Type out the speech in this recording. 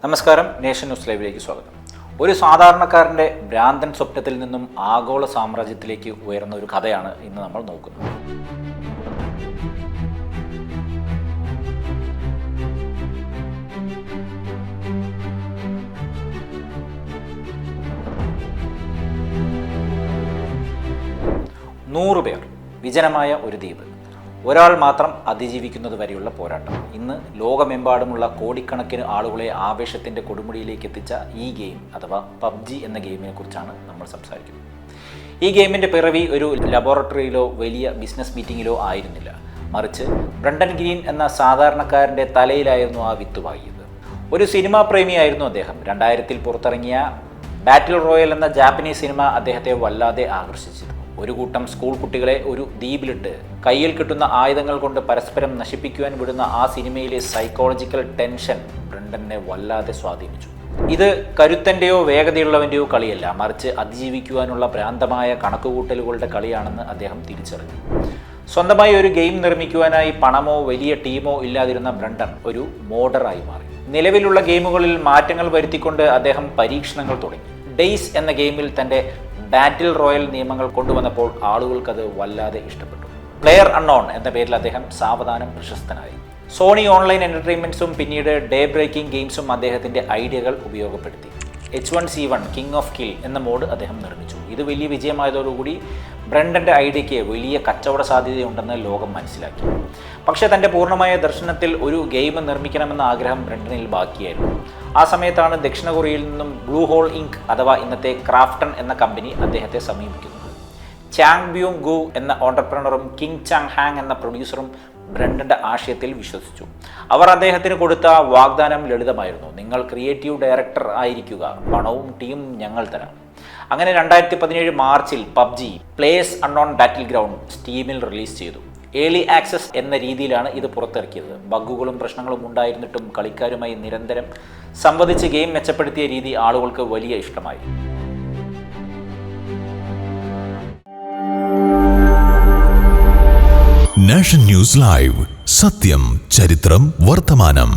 നമസ്കാരം, nation news ലൈവിലേക്ക് സ്വാഗതം. ഒരു സാധാരണക്കാരൻ്റെ ഭ്രാന്തൻ സ്വപ്നത്തിൽ നിന്നും ആഗോള സാമ്രാജ്യത്തിലേക്ക് ഉയർന്ന ഒരു കഥയാണ് ഇന്ന് നമ്മൾ നോക്കുന്നത്. നൂറ് പേർ, വിജനമായ ഒരു ദ്വീപ്, ഒരാൾ മാത്രം അതിജീവിക്കുന്നത് വരെയുള്ള പോരാട്ടം. ഇന്ന് ലോകമെമ്പാടുമുള്ള കോടിക്കണക്കിന് ആളുകളെ ആവേശത്തിൻ്റെ കൊടുമുടിയിലേക്ക് എത്തിച്ച ഈ ഗെയിം അഥവാ പബ്ജി എന്ന ഗെയിമിനെ കുറിച്ചാണ് നമ്മൾ സംസാരിക്കുന്നത്. ഈ ഗെയിമിൻ്റെ പിറവി ഒരു ലബോറട്ടറിയിലോ വലിയ ബിസിനസ് മീറ്റിങ്ങിലോ ആയിരുന്നില്ല, മറിച്ച് ബ്രണ്ടൻ ഗ്രീൻ എന്ന സാധാരണക്കാരൻ്റെ തലയിലായിരുന്നു ആ വിത്ത് പാകിയത്. ഒരു സിനിമാ പ്രേമിയായിരുന്നു അദ്ദേഹം. 2000 പുറത്തിറങ്ങിയ ബാറ്റിൽ റോയൽ എന്ന ജാപ്പനീസ് സിനിമ അദ്ദേഹത്തെ വല്ലാതെ ആകർഷിച്ചിരുന്നു. ഒരു കൂട്ടം സ്കൂൾ കുട്ടികളെ ഒരു ദ്വീപിലിട്ട് കയ്യിൽ കിട്ടുന്ന ആയുധങ്ങൾ കൊണ്ട് പരസ്പരം നശിപ്പിക്കുവാൻ വിടുന്ന ആ സിനിമയിലെ സൈക്കോളജിക്കൽ ടെൻഷൻ ബ്രണ്ടനെ വല്ലാതെ സ്വാധീനിച്ചു. ഇത് കരുത്തൻ്റെയോ വേഗതയുള്ളവൻ്റെയോ കളിയല്ല, മറിച്ച് അതിജീവിക്കുവാനുള്ള ഭ്രാന്തമായ കണക്കുകൂട്ടലുകളുടെ കളിയാണെന്ന് അദ്ദേഹം തിരിച്ചറിഞ്ഞു. സ്വന്തമായി ഒരു ഗെയിം നിർമ്മിക്കുവാനായി പണമോ വലിയ ടീമോ ഇല്ലാതിരുന്ന ബ്രണ്ടൻ ഒരു മോഡറായി മാറി. നിലവിലുള്ള ഗെയിമുകളിൽ മാറ്റങ്ങൾ വരുത്തിക്കൊണ്ട് അദ്ദേഹം പരീക്ഷണങ്ങൾ തുടങ്ങി. ഡെയ്സ് എന്ന ഗെയിമിൽ തൻ്റെ ബാറ്റിൽ റോയൽ നിയമങ്ങൾ കൊണ്ടുവന്നപ്പോൾ ആളുകൾക്കത് വല്ലാതെ ഇഷ്ടപ്പെട്ടു. പ്ലെയർ അൺനോൺ എന്ന പേരിൽ അദ്ദേഹം സാവധാനം പ്രശസ്തനായി. സോണി ഓൺലൈൻ എൻ്റർടൈൻമെൻറ്റ്സും പിന്നീട് ഡേ ബ്രേക്കിംഗ് ഗെയിംസും അദ്ദേഹത്തിൻ്റെ ഐഡിയകൾ ഉപയോഗപ്പെടുത്തി. H1C1 കിങ് ഓഫ് കിൽ എന്ന മോഡ് അദ്ദേഹം നിർമ്മിച്ചു. ഇത് വലിയ വിജയമായതോടുകൂടി ബ്രണ്ടൻ്റെ ഐഡിയയ്ക്ക് വലിയ കച്ചവട സാധ്യതയുണ്ടെന്ന് ലോകം മനസ്സിലാക്കി. പക്ഷേ തൻ്റെ പൂർണ്ണമായ ദർശനത്തിൽ ഒരു ഗെയിം നിർമ്മിക്കണമെന്ന ആഗ്രഹം ബ്രണ്ടനിൽ ബാക്കിയായിരുന്നു. ആ സമയത്താണ് ദക്ഷിണ കൊറിയയിൽ നിന്നും ബ്ലൂ ഹോൾ ഇങ്ക് അഥവാ ഇന്നത്തെ ക്രാഫ്റ്റൺ എന്ന കമ്പനി അദ്ദേഹത്തെ സമീപിക്കുന്നത്. ചാങ് ബ്യൂങ് ഗു എന്ന ഓണ്ടർപ്രണറും കിങ് ചാങ് ഹാങ് എന്ന പ്രൊഡ്യൂസറും ബ്രണ്ടൻ്റെ ആശയത്തിൽ വിശ്വസിച്ചു. അവർ അദ്ദേഹത്തിന് കൊടുത്ത വാഗ്ദാനം ലളിതമായിരുന്നു: നിങ്ങൾ ക്രിയേറ്റീവ് ഡയറക്ടർ ആയിരിക്കുക, പണവും ടീമും ഞങ്ങൾ തരാം. അങ്ങനെ 2017 മാർച്ചിൽ PUBG players unknown battle ground സ്റ്റീമിൽ റിലീസ് ചെയ്തു. ഏർലി ആക്സസ് എന്ന രീതിയിലാണ് ഇത് പുറത്തിറക്കിയത്. ബഗ്ഗുകളും പ്രശ്നങ്ങളും ഉണ്ടായിരുന്നിട്ടും കളിക്കാരുമായി നിരന്തരം സംവദിച്ച് ഗെയിം മെച്ചപ്പെടുത്തിയ രീതി ആളുകൾക്ക് വലിയ ഇഷ്ടമായി. നാഷൻ ന്യൂസ് ലൈവ്, സത്യം, ചരിത്രം, വർത്തമാനം.